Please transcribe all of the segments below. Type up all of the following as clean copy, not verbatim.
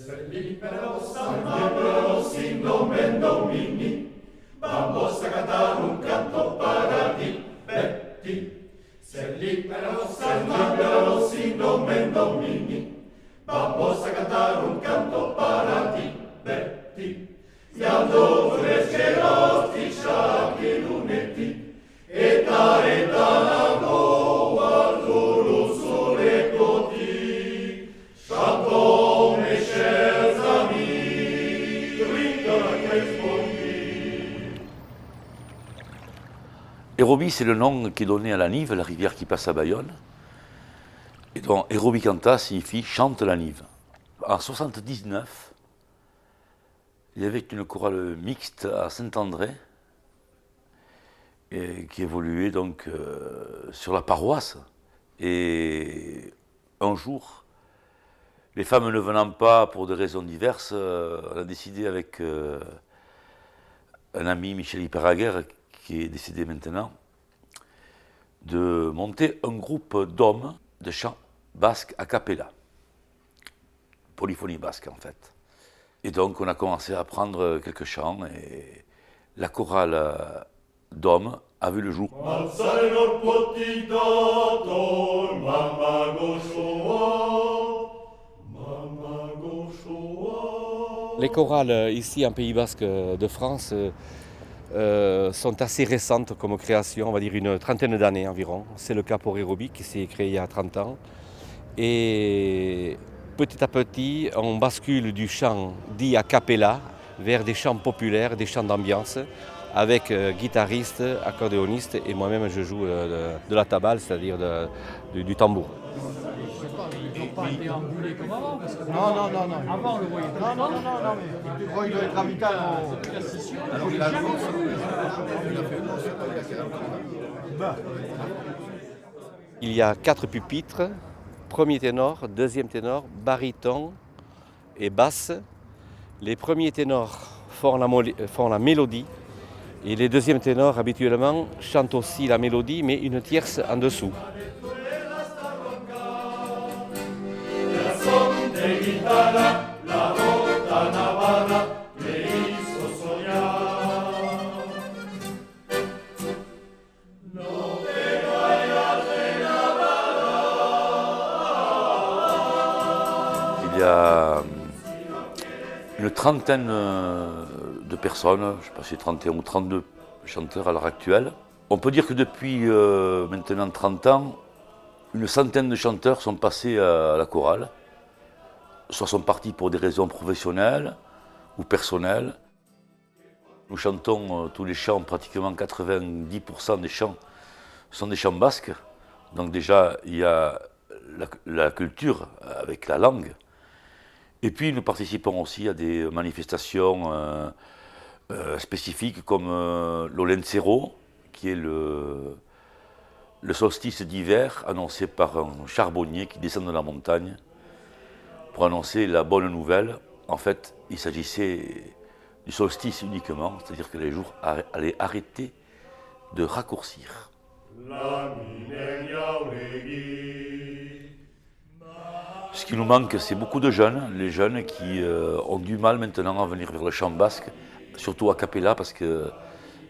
Libero San Libero sin nomen Domini, vamos a cantar un canto para ti, Betty. Ser libero sin nomen Domini, vamos a cantar un canto para ti, Betty. Iando fresqueros ti sciacchi lunedì, e la goa giuro sole coti, chantons mes chers amis, grinda che sfondi. Hérobi, c'est le nom qui est donné à la Nive, la rivière qui passe à Bayonne. Et donc, Hérobi Canta signifie chante la Nive. En 1979, il y avait une chorale mixte à Saint-André et qui évoluait donc sur la paroisse. Et un jour, les femmes ne venant pas pour des raisons diverses, on a décidé avec un ami, Michel Hyperaguer, qui est décédé maintenant, de monter un groupe d'hommes de chant basque a cappella. Polyphonie basque en fait. Et donc on a commencé à apprendre quelques chants et la chorale d'hommes a vu le jour. Les chorales ici en Pays Basque de France sont assez récentes comme création, on va dire une trentaine d'années environ. C'est le cas pour Hérobi qui s'est créé il y a 30 ans. Et petit à petit, on bascule du chant dit a cappella vers des chants populaires, des chants d'ambiance, avec guitariste, accordéoniste et moi-même je joue de la tabale, c'est-à-dire du tambour. Ils n'ont pas été emboullés comme avant parce que Non. avant on le voyait pas. Non, mais il doit être amical. Alors il a fait une Il y a 4 pupitres, premier ténor, deuxième ténor, baryton et basse. Les premiers ténors font la mélodie et les deuxièmes ténors habituellement chantent aussi la mélodie mais une tierce en dessous. Il y a une trentaine de personnes, je ne sais pas si c'est 31 ou 32 chanteurs à l'heure actuelle. On peut dire que depuis maintenant 30 ans, une centaine de chanteurs sont passés à la chorale, soit sont partis pour des raisons professionnelles ou personnelles. Nous chantons tous les chants, pratiquement 90% des chants sont des chants basques. Donc déjà, il y a la culture avec la langue. Et puis nous participons aussi à des manifestations spécifiques comme l'Olencero, qui est le solstice d'hiver annoncé par un charbonnier qui descend de la montagne pour annoncer la bonne nouvelle. En fait, il s'agissait du solstice uniquement, c'est-à-dire que les jours allaient arrêter de raccourcir. Ce qui nous manque, c'est beaucoup de jeunes, les jeunes qui ont du mal maintenant à venir vers le chant basque, surtout a cappella, parce que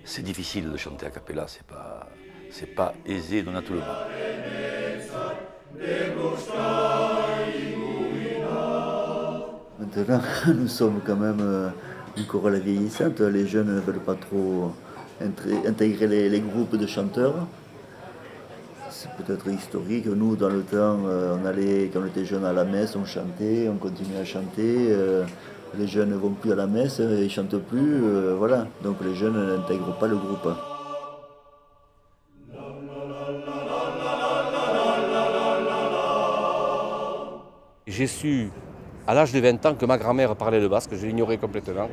c'est difficile de chanter a cappella, c'est pas aisé donner à tout le monde. Maintenant, nous sommes quand même une chorale vieillissante, les jeunes ne veulent pas trop intégrer les groupes de chanteurs. C'est peut-être historique. Nous, dans le temps, on allait, quand on était jeunes, à la messe, on chantait, on continuait à chanter. Les jeunes ne vont plus à la messe, ils ne chantent plus, voilà. Donc les jeunes n'intègrent pas le groupe. J'ai su, à l'âge de 20 ans, que ma grand-mère parlait le basque, je l'ignorais complètement.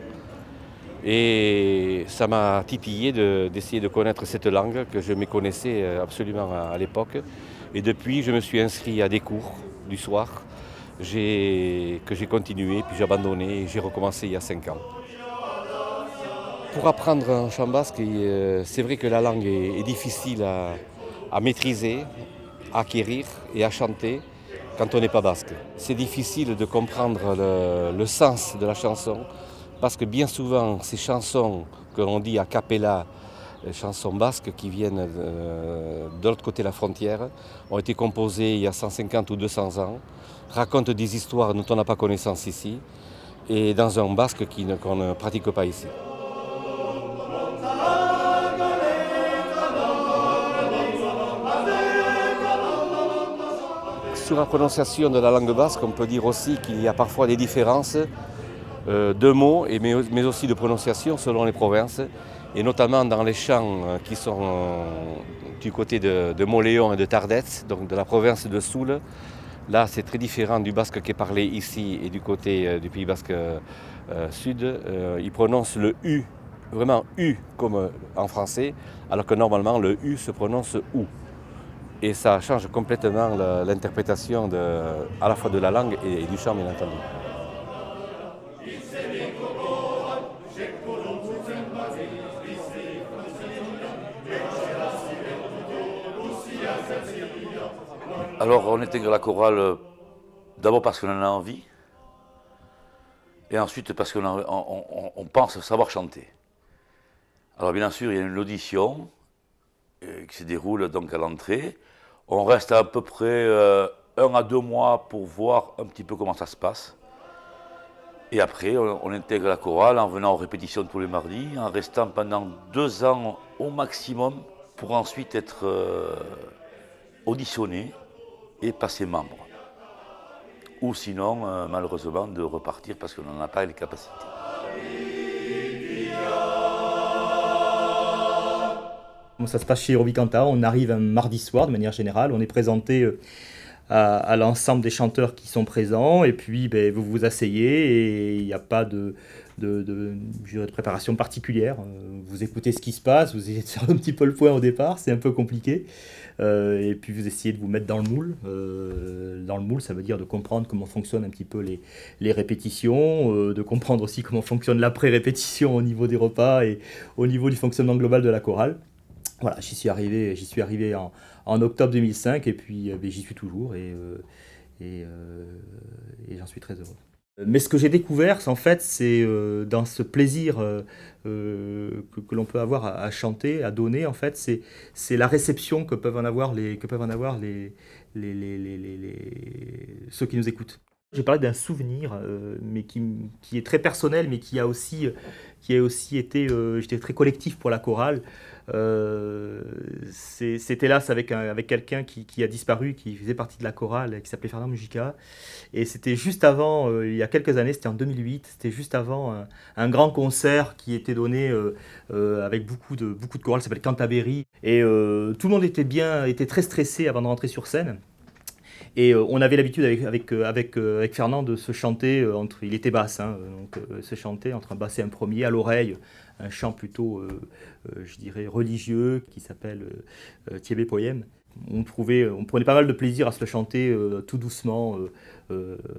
Et ça m'a titillé d'essayer de connaître cette langue que je méconnaissais absolument à l'époque. Et depuis, je me suis inscrit à des cours du soir que j'ai continué, puis j'ai abandonné et j'ai recommencé il y a 5 ans. Pour apprendre un chant basque, c'est vrai que la langue est difficile à maîtriser, à acquérir et à chanter. quand on n'est pas basque. C'est difficile de comprendre le sens de la chanson parce que bien souvent ces chansons que l'on dit a cappella, les chansons basques qui viennent de l'autre côté de la frontière, ont été composées il y a 150 ou 200 ans, racontent des histoires dont on n'a pas connaissance ici et dans un basque qu'on ne pratique pas ici. Sur la prononciation de la langue basque, on peut dire aussi qu'il y a parfois des différences de mots, mais aussi de prononciation selon les provinces, et notamment dans les chants qui sont du côté de Mauléon et de Tardets, donc de la province de Soule. Là, c'est très différent du basque qui est parlé ici et du côté du Pays basque sud. Ils prononcent le U, vraiment U comme en français, alors que normalement le U se prononce OU. Et ça change complètement l'interprétation à la fois de la langue et du chant, bien entendu. Alors on intègre la chorale d'abord parce qu'on en a envie, et ensuite parce qu'on pense savoir chanter. Alors bien sûr, il y a une audition qui se déroule donc à l'entrée. On reste à peu près 1 à 2 mois pour voir un petit peu comment ça se passe. Et après, on intègre la chorale en venant aux répétitions tous les mardis, en restant pendant 2 ans au maximum pour ensuite être auditionné et passer membre. Ou sinon, malheureusement, de repartir parce qu'on n'en a pas les capacités. Ça se passe chez Robicanta, on arrive un mardi soir de manière générale, on est présenté à l'ensemble des chanteurs qui sont présents et puis vous vous asseyez et il n'y a pas de préparation particulière. Vous écoutez ce qui se passe, vous essayez de faire un petit peu le point au départ, c'est un peu compliqué. Et puis vous essayez de vous mettre dans le moule. Dans le moule, ça veut dire de comprendre comment fonctionnent un petit peu les répétitions, de comprendre aussi comment fonctionne l'après-répétition au niveau des repas et au niveau du fonctionnement global de la chorale. Voilà, j'y suis arrivé en octobre 2005 et puis j'y suis toujours et j'en suis très heureux. Mais ce que j'ai découvert, en fait, c'est dans ce plaisir que l'on peut avoir à chanter, à donner, en fait, c'est la réception que peuvent en avoir ceux qui nous écoutent. J'ai parlé d'un souvenir, mais qui est très personnel, mais qui a aussi été, j'étais très collectif pour la chorale. C'était là avec quelqu'un qui a disparu, qui faisait partie de la chorale, qui s'appelait Fernand Mujica. Et c'était juste avant, il y a quelques années, c'était en 2008, c'était juste avant un grand concert qui était donné avec beaucoup de chorales, ça s'appelle Cantabéry. Et tout le monde était très stressé avant de rentrer sur scène. Et on avait l'habitude avec Fernand de se chanter, il était basse, donc se chanter entre un basse et un premier, à l'oreille, un chant plutôt, je dirais, religieux, qui s'appelle Thiébé Poème. On prenait pas mal de plaisir à se le chanter tout doucement,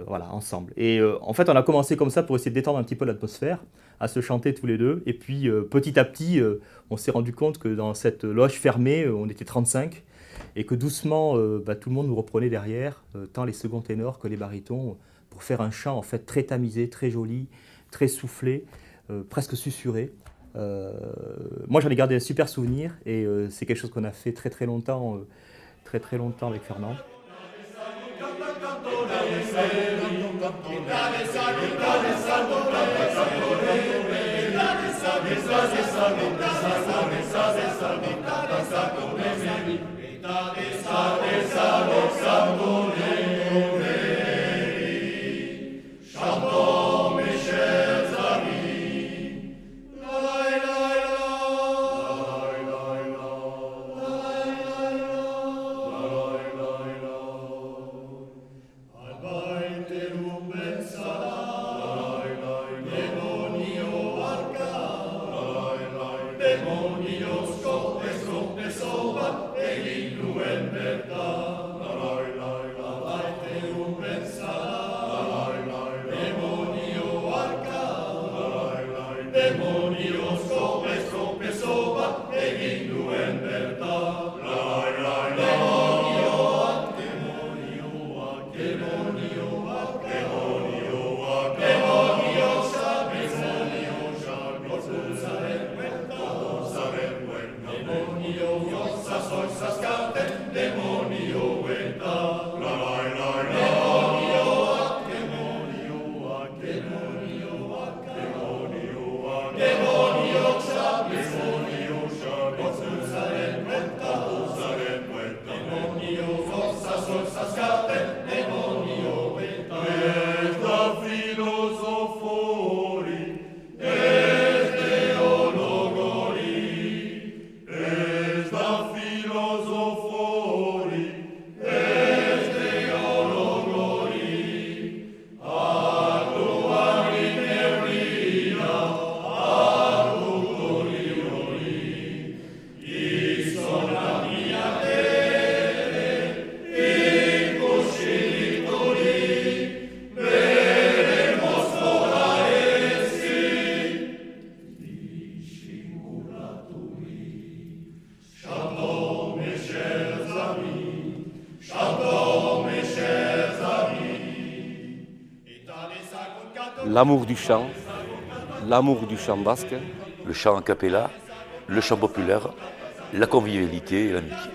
voilà, ensemble. Et en fait, on a commencé comme ça pour essayer de détendre un petit peu l'atmosphère, à se chanter tous les deux. Et puis, petit à petit, on s'est rendu compte que dans cette loge fermée, on était 35, et que doucement, tout le monde nous reprenait derrière, tant les seconds ténors que les barytons, pour faire un chant en fait très tamisé, très joli, très soufflé, presque susurré. Moi, j'en ai gardé un super souvenir, et c'est quelque chose qu'on a fait très longtemps avec Fernand. Egin nuen bertan, la la la la la la l'amour du chant basque. Le chant a cappella, le chant populaire, la convivialité et l'amitié.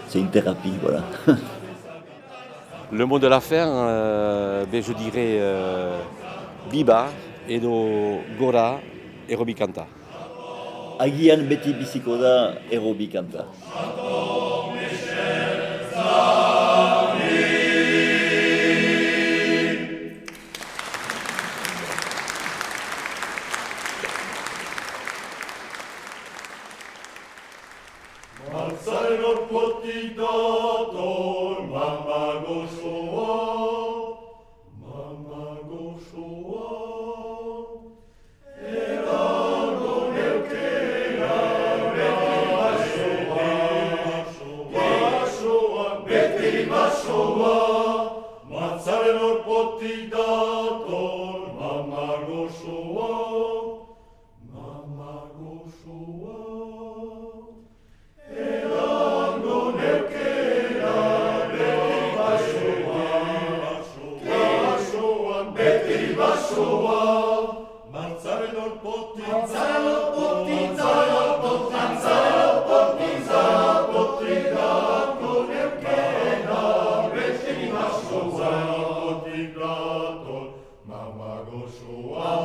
C'est une thérapie, voilà. Le mot de la fin, je dirais Biba, Edo Gora, Erobikanta. Agian beti biziko da errobikanta. Matzaleno potidator, mama gozoa, mama gozoa. Erango neukera, beti basoa, beti basoa. Matzaleno potidator, mama gozoa, mama gozoa. Mama gozoa.